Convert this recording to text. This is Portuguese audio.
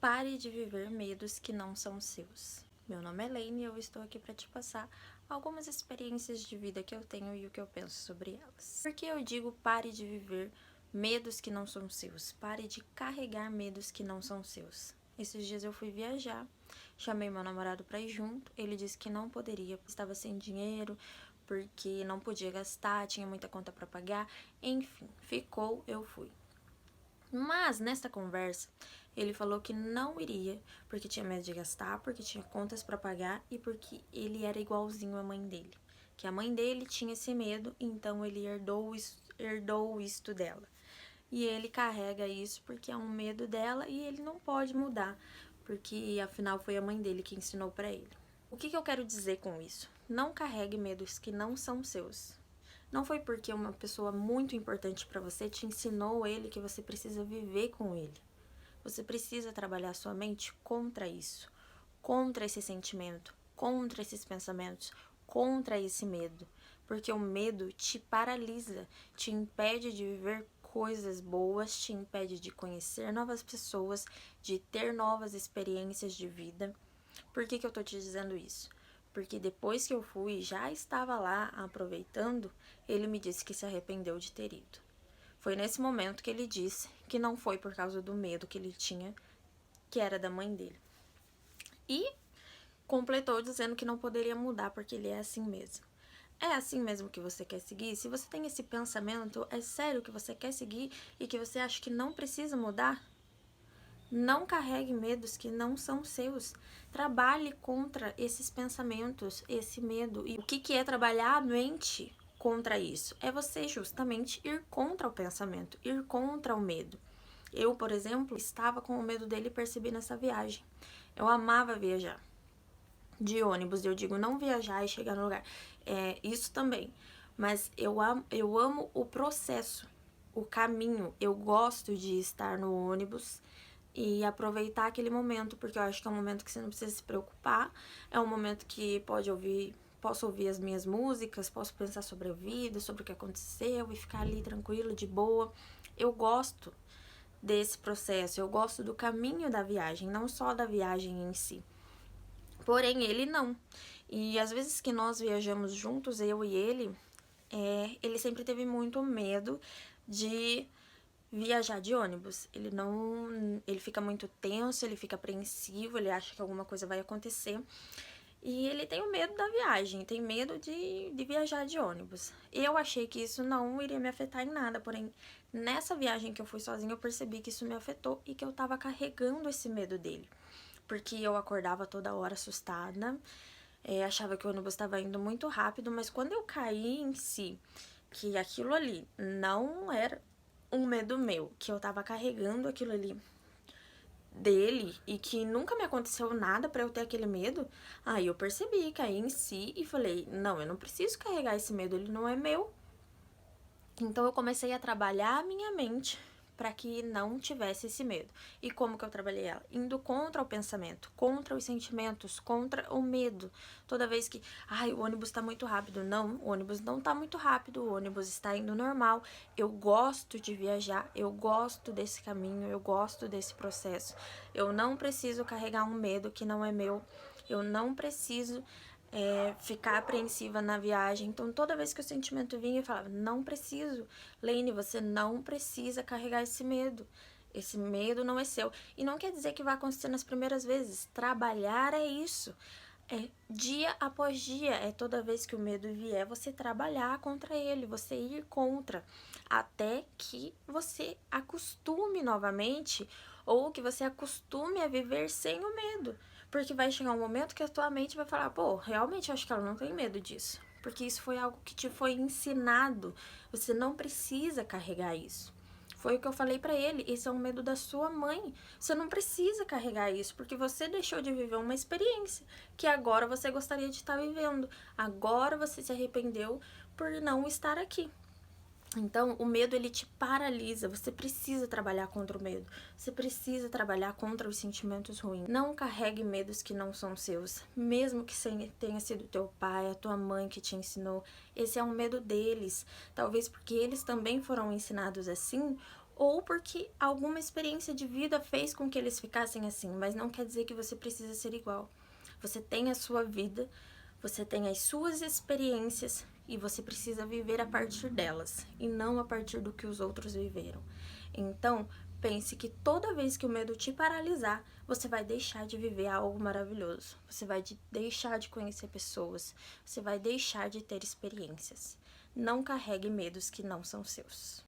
Pare de viver medos que não são seus. Meu nome é Laine e eu estou aqui para te passar algumas experiências de vida que eu tenho e o que eu penso sobre elas. Por que eu digo pare de viver medos que não são seus? Pare de carregar medos que não são seus. Esses dias eu fui viajar, chamei meu namorado para ir junto, ele disse que não poderia, estava sem dinheiro, porque não podia gastar, tinha muita conta para pagar, enfim, ficou, eu fui. Mas nesta conversa, ele falou que não iria porque tinha medo de gastar, porque tinha contas para pagar e porque ele era igualzinho à mãe dele. Que a mãe dele tinha esse medo, então ele herdou isto dela. E ele carrega isso porque é um medo dela e ele não pode mudar, porque afinal foi a mãe dele que ensinou para ele. O que eu quero dizer com isso? Não carregue medos que não são seus. Não foi porque uma pessoa muito importante para você te ensinou ele que você precisa viver com ele. Você precisa trabalhar sua mente contra isso, contra esse sentimento, contra esses pensamentos, contra esse medo. Porque o medo te paralisa, te impede de viver coisas boas, te impede de conhecer novas pessoas, de ter novas experiências de vida. Por que eu tô te dizendo isso? Porque depois que eu fui, já estava lá aproveitando, ele me disse que se arrependeu de ter ido. Foi nesse momento que ele disse que não foi por causa do medo que ele tinha, que era da mãe dele. E completou dizendo que não poderia mudar porque ele é assim mesmo. É assim mesmo que você quer seguir? Se você tem esse pensamento, é sério que você quer seguir e que você acha que não precisa mudar? Não carregue medos que não são seus. Trabalhe contra esses pensamentos, esse medo. E o que é trabalhar a mente contra isso? É você justamente ir contra o pensamento, ir contra o medo. Eu, por exemplo, estava com o medo dele e percebi nessa viagem. Eu amava viajar de ônibus. Eu digo não viajar e chegar no lugar. Isso também. Mas eu amo o processo, o caminho. Eu gosto de estar no ônibus e aproveitar aquele momento, porque eu acho que é um momento que você não precisa se preocupar, é um momento que posso ouvir as minhas músicas, posso pensar sobre a vida, sobre o que aconteceu e ficar ali tranquilo, de boa. Eu gosto desse processo, eu gosto do caminho da viagem, não só da viagem em si. Porém, ele não. E às vezes que nós viajamos juntos, eu e ele sempre teve muito medo de viajar de ônibus. Ele fica muito tenso, ele fica apreensivo, ele acha que alguma coisa vai acontecer. E ele tem o medo da viagem, tem medo de viajar de ônibus. Eu achei que isso não iria me afetar em nada, porém, nessa viagem que eu fui sozinha, eu percebi que isso me afetou e que eu tava carregando esse medo dele. Porque eu acordava toda hora assustada, achava que o ônibus estava indo muito rápido, mas quando eu caí em si, que aquilo ali não era um medo meu, que eu tava carregando aquilo ali dele e que nunca me aconteceu nada pra eu ter aquele medo, aí eu percebi, caí em si e falei, não, eu não preciso carregar esse medo, ele não é meu. Então eu comecei a trabalhar a minha mente para que não tivesse esse medo. E como que eu trabalhei ela? Indo contra o pensamento, contra os sentimentos, contra o medo. Toda vez que, o ônibus tá muito rápido. Não, o ônibus não tá muito rápido, o ônibus está indo normal. Eu gosto de viajar, eu gosto desse caminho, eu gosto desse processo. Eu não preciso carregar um medo que não é meu. Eu não preciso ficar apreensiva na viagem. Então, toda vez que o sentimento vinha, eu falava, não preciso. Laine, você não precisa carregar esse medo. Esse medo não é seu. E não quer dizer que vai acontecer nas primeiras vezes. Trabalhar é isso. É dia após dia, é toda vez que o medo vier, você trabalhar contra ele, você ir contra, até que você acostume novamente, ou que você acostume a viver sem o medo. Porque vai chegar um momento que a tua mente vai falar, pô, realmente eu acho que ela não tem medo disso. Porque isso foi algo que te foi ensinado. Você não precisa carregar isso. Foi o que eu falei pra ele, esse é um medo da sua mãe. Você não precisa carregar isso, porque você deixou de viver uma experiência que agora você gostaria de estar vivendo. Agora você se arrependeu por não estar aqui. Então, o medo, ele te paralisa, você precisa trabalhar contra o medo, você precisa trabalhar contra os sentimentos ruins. Não carregue medos que não são seus, mesmo que tenha sido teu pai, a tua mãe que te ensinou, esse é um medo deles. Talvez porque eles também foram ensinados assim, ou porque alguma experiência de vida fez com que eles ficassem assim, mas não quer dizer que você precisa ser igual. Você tem a sua vida, você tem as suas experiências e você precisa viver a partir delas e não a partir do que os outros viveram. Então, pense que toda vez que o medo te paralisar, você vai deixar de viver algo maravilhoso. Você vai deixar de conhecer pessoas, você vai deixar de ter experiências. Não carregue medos que não são seus.